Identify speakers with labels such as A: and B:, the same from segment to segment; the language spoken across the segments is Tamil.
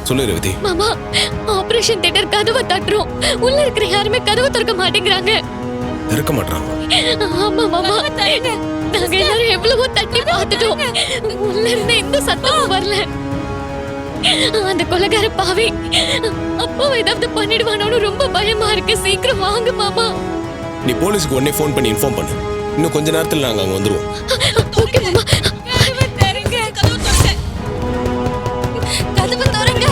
A: சொல்லு ரேவதி.
B: மாமா, ஆபரேஷன் தியேட்டர் கதவை தட்டுறோம். உள்ள இருக்கிற யாருமே கதவை திறக்க மாட்டேங்கிறாங்க.
A: திறக்க மாட்டாங்க?
B: ஆமா மாமா, நாங்க எல்லாரும் எவ்வளவோ தட்டி பார்த்துட்டோம். உள்ள இருந்து எந்த சத்தமும் வரல. அந்த கொலைகார பாவி அப்பாவை ஏதாவது பண்ணிடுவானோன்னு ரொம்ப பயமா இருக்கு. சீக்கிரம் வாங்க மாமா.
A: நீ போலீஸ்க்கு உடனே ஃபோன் பண்ணி இன்ஃபார்ம் பண்ணு. இன்னும் கொஞ்ச நேரத்தில் நாங்க அங்க வந்துருவோம்.
B: ஓகே மாமா. கதவை திறங்க, கதவை திறங்க. கதவை திறங்க,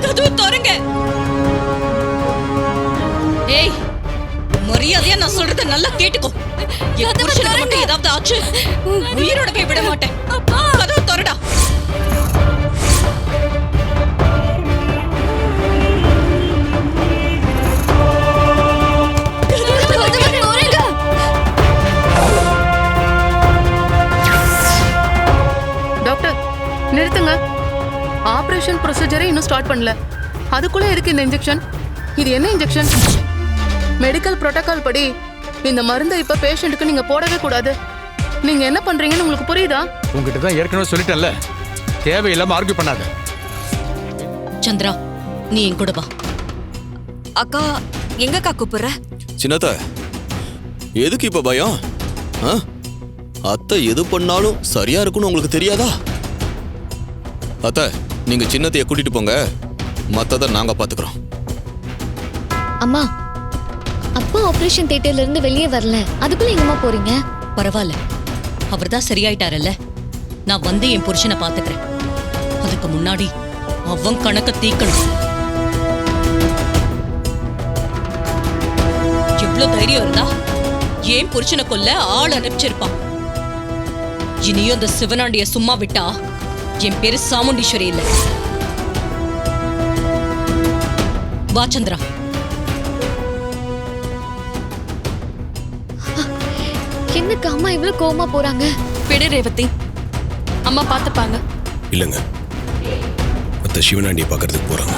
B: கதவை திறங்க.
C: ஏய், மரியாதையா நான் சொல்றத நல்லா கேட்டுக்கோ. என் புருஷனுக்கு மட்டும் ஏதாவது ஆச்சு, உயிரோட போய் விட மாட்டேன். கதவை திறடா.
D: டாக்டர் நிறுத்துங்க. ஆபரேஷன் ப்ரொசீஜரை இன்னும் ஸ்டார்ட் பண்ணல. அதுக்குள்ள இருக்கு இந்த இன்ஜெக்ஷன். இது என்ன இன்ஜெக்ஷன்? மெடிக்கல் புரோட்டோகால் படி இந்த மருந்தை இப்ப பேஷண்ட்டுக்கு நீங்க போடவே கூடாது. நீங்க என்ன பண்றீங்கன்னு உங்களுக்கு புரியுதா?
E: உங்ககிட்ட தான் ஏற்கனவே சொல்லிட்டேன்ல, தேவையில்லாம ஆர்கியூ பண்ணாத.
C: சந்திரா, நீ என் கூட வா.
F: அக்கா எங்கக்கா கூப்பிடுற?
G: சின்னத்த, எதுக்கு இப்ப பயம்? அத்தை எது பண்ணாலும் சரியா இருக்குன்னு உங்களுக்கு தெரியாதா? அத்தை, நீங்க சின்னத்தைய கூட்டிட்டு போங்க, மத்தத நாங்க பாத்துக்கிறோம்.
B: அம்மா, அப்பா ஆபரேஷன் தியேட்டர்ல இருந்து வெளியே வரல. அதுக்குள்ள எங்கம்மா போறீங்க?
C: பரவாயில்ல, அவர்தான் சரியாயிட்டாரல்ல. நான் வந்து என் புருஷனை பாத்துக்கிறேன். அதுக்கு முன்னாடி அவன் கணக்க தீக்கணும். எவ்வளவு தைரியம் இருந்தா ஏன் புருஷனை கொல்ல ஆள் அனுப்பிச்சிருப்பான். இனியும் அந்த சிவனாண்டிய சும்மா விட்டா என் பேரு சாமுண்டீஸ்வரி இல்ல. வா சந்திரா.
B: என்னக்கு அம்மா இவ்வளவு கோவமா போறாங்க?
F: விடு ரேவதி, அம்மா பாத்துப்பாங்க.
A: இல்லைங்க, அத்தை சிவனாண்டியை பார்க்கறதுக்கு போறாங்க.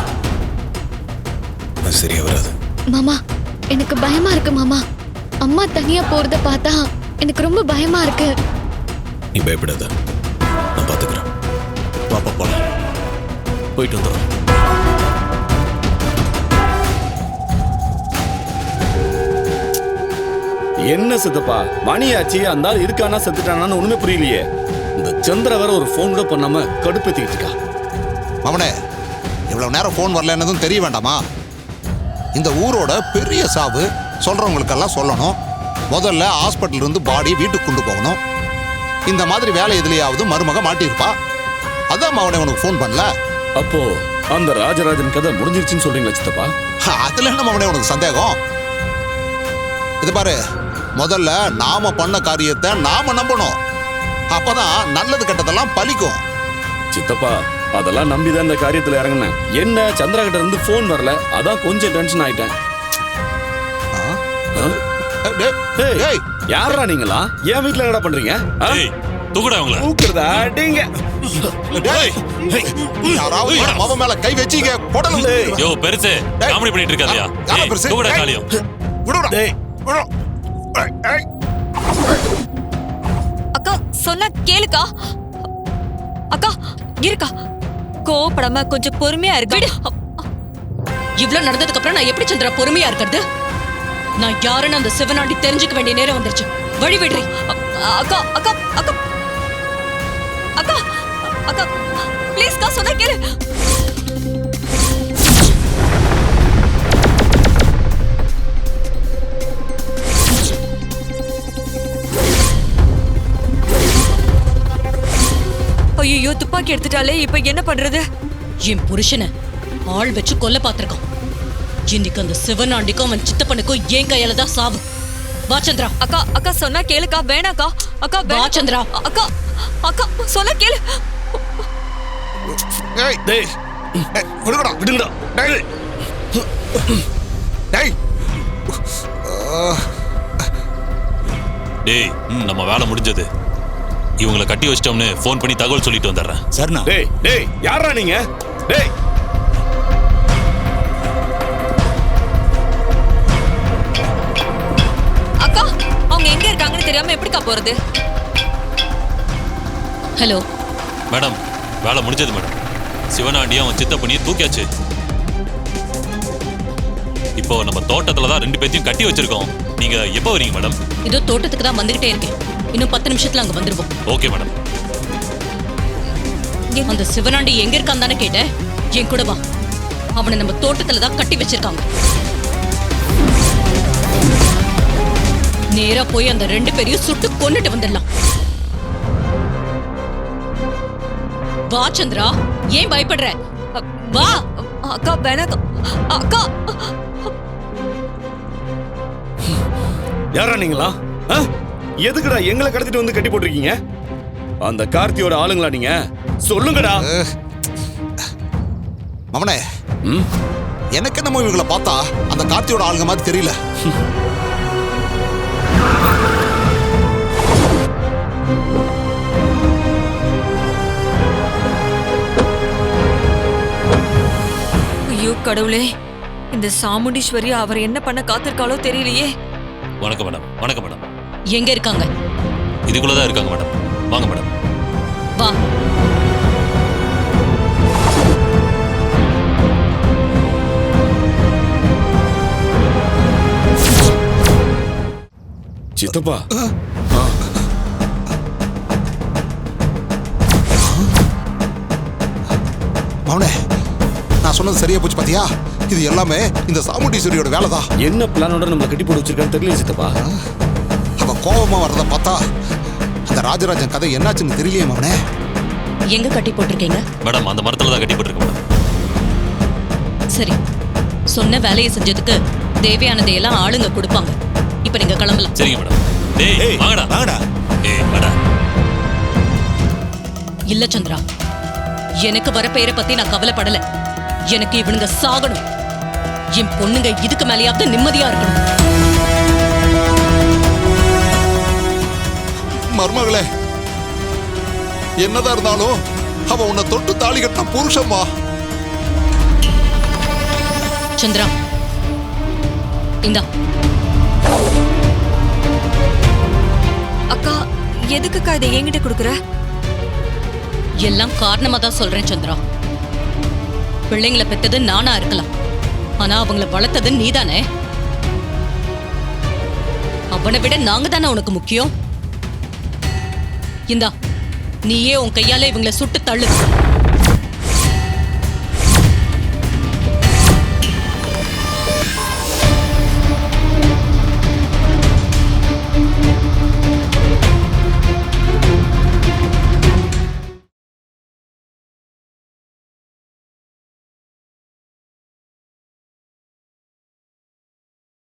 A: அது சரியா வராது.
B: மாமா, எனக்கு பயமா இருக்கு மாமா. அம்மா தனியா போறத பார்த்தா எனக்கு ரொம்ப பயமா இருக்கு.
A: நீ பயப்படாத, நான் பாத்துக்கிறேன்.
G: பாப்பா போலாம், போயிட்டு வந்துடும்.
H: என்ன சித்தப்பா, மணியாச்சு அந்த ஆள் இருக்கானா செத்துட்டானான்னு ஒண்ணுமே புரியலையே. இந்த சந்திர வேற ஒரு போன் கூட பண்ணாம கடுப்பேத்திக்கிட்டு இருக்கா.
I: மவனே, இவ்வளவு நேரம் போன் வரலன்னதும் தெரிய வேண்டாமா? இந்த ஊரோட பெரிய சாவு, சொல்றவங்களுக்கெல்லாம் சொல்லணும். முதல்ல ஹாஸ்பிட்டல் இருந்து பாடி வீட்டுக்கு கொண்டு போகணும். இந்த மாதிரி வேலை எதுலையாவது மருமக மாட்டியிருப்பா. அதான் மவனே உனக்கு போன் பண்ணல.
H: அப்போ அந்த ராஜராஜன் கதை முடிஞ்சிருச்சுன்னு சொல்றீங்களா சித்தப்பா?
I: அதுல என்ன மவனே உனக்கு சந்தேகம்? இது பாரு, முதல்ல நாம பண்ண காரியத்தை நாம நம்பணும். அப்பதான் நல்லது கெட்டதெல்லாம் பலிக்கும்.
H: சித்தப்பா, அதெல்லாம் நம்பிதான் இந்த காரியத்துல இறங்கினேன். என்ன சந்திரா கிட்ட இருந்து போன் வரல, அதான் கொஞ்சம் டென்ஷன் ஆயிட்டேன். யாரா நீங்களா? என் வீட்டுல என்னடா பண்றீங்க?
I: யாராவது மவன் மேல கை வச்சீங்க போடணும்.
J: பெருசு காமெடி பண்ணிட்டு இருக்காதயா?
F: அக்கா சொன்னா கேளுக்கா. அக்கா இருக்கா, கோபப்படாம கொஞ்சம் பொறுமையா இருக்கு.
C: இவ்வளவு நடந்ததுக்கு அப்புறம் நான் எப்படி சந்திரா பொறுமையா இருக்கிறது? நான் யாருன்னு அந்த சிவனாண்டி தெரிஞ்சுக்க வேண்டிய நேரம் வந்துருச்சு. வழி விடுறி.
F: அக்கா அக்கா அக்கா அக்கா அக்கா ப்ளீஸ் கா, சொன்னா கேளு. ஐயோ, துப்பாக்கி எடுத்துட்டாலே, இப்ப என்ன பண்றது?
C: என் புருஷனை ஆள் வச்சு கொல்ல பாத்திருக்கான். இன்னைக்கு அந்த சிவனாண்டிக்கும் அவன் சித்தப்பனுக்கும் என் கையால தான் சாவு. வா சந்திரா.
F: அக்கா அக்கா சொன்னா கேளுக்கா. வேணாக்கா அக்கா.
C: வா சந்திரா.
F: அக்கா அக்கா சொன்னா கேளு.
J: டேய், நம்ம வேலை முடிஞ்சது. இவங்களை கட்டி வச்சிட்டோம்னு போன் பண்ணி தகவல் சொல்லிட்டு வந்துடுறேன்.
H: சரிண்ணா. டேய் டேய், யாரா நீங்க? டேய்,
F: அக்கா தெரியாம எப்படிக்கா போறது?
C: ஹலோ
J: மேடம் வேலை முடிஞ்சது மேடம். சிவனாண்டியும் அவன் சித்தப்பனியும் தூக்கியாச்சு. இப்போ நம்ம தோட்டத்துல தான் 2 பேத்தையும் கட்டி வச்சிருக்கோம். நீங்க எப்போ வரீங்க மேடம்?
C: இதோ தோட்டத்துக்கு தான் வந்துகிட்டே இருக்கேன். இன்னும் 10 நிமிஷத்துல அங்க வந்துருவோம்.
J: Okay madam.
C: அந்த சிவனாண்டி எங்க இருக்கான் தானே கேட்டேன். என் கூட வா. அவனை நம்ம தோட்டத்துல தான் கட்டி வச்சிருக்காங்க. நேரா போய் அந்த 2 பேரையும் சுட்டு கொன்னுட்டு வந்துடலாம். வா சந்திரா, ஏன் பயப்படுற? வா.
F: அக்கா வேணாக்கா. அக்கா
H: யாரா நீங்களா? எதுக்குடா எங்களை கடத்திட்டு வந்து கட்டி போட்டிருக்கீங்க? அந்த கார்த்தியோட ஆளுங்களா நீங்க? சொல்லுங்கடா.
I: மவனே, எனக்கு என்னமோ இவங்களை பார்த்தா அந்த கார்த்தியோட ஆளுங்க மாதிரி தெரியல.
F: ஐயோ கடவுளே, இந்த சாமுண்டீஸ்வரி அவர் என்ன பண்ண காத்திருக்காளோ தெரியலையே.
J: வணக்கம் மேடம். வணக்கம் மேடம்.
C: எங்க இருக்காங்க?
J: இதுக்குள்ளதான் இருக்காங்க மேடம். வாங்க மேடம்.
C: வா.
H: சித்தப்பா,
I: மவனே, நான் சொன்னது சரியா போச்சு பாத்தியா? இது எல்லாமே இந்த சாமுண்டீஸ்வரியோட வேலைதான்.
H: என்ன பிளானோட நம்ம கட்டி போட்டு வச்சிருக்கான்னு தெரியல சித்தப்பா.
I: அவ கோபமா வர்றத பார்த்தா அந்த ராஜராஜன் கதை என்னாச்சுன்னு தெரியலையே மவனே.
C: எங்க கட்டி போட்டிருக்கீங்க?
J: மேடம் அந்த மரத்துல தான் கட்டி போட்டிருக்கேன் மேடம்.
C: சரி, சொன்ன வேலையை செஞ்சதுக்கு தேவையானதையெல்லாம் ஆளுங்க கொடுப்பாங்க. இப்ப நீங்க கிளம்பலாம்.
J: சரிங்க மேடம். டேய் வாங்கடா வாங்கடா. ஏய் வாடா.
C: இல்ல சந்திரா, எனக்கு வர பெயரை பத்தி நான் கவலைப்படல. எனக்கு இவனுங்க சாகணும். என் பொண்ணுங்க இதுக்கு மேலேயாவது நிம்மதியா இருக்கணும்.
I: மருமகளே, என்னதான் இருந்தாலும் அவ உன்னை தொட்டு தாலி கட்டின புருஷம்மா.
C: சந்திரா, இந்தா.
F: அக்கா எதுக்குக்கா இதை என்கிட்ட கொடுக்குற?
C: எல்லாம் காரணமா தான் சொல்றேன் சந்திரா. பிள்ளைங்களை பெத்தது நானா இருக்கலாம், ஆனா அவங்கள வளர்த்தது நீதானே. அவனை விட நாங்க தானே உனக்கு முக்கியம். இந்தா, நீயே உன் கையால இவங்களை சுட்டு தள்ளு.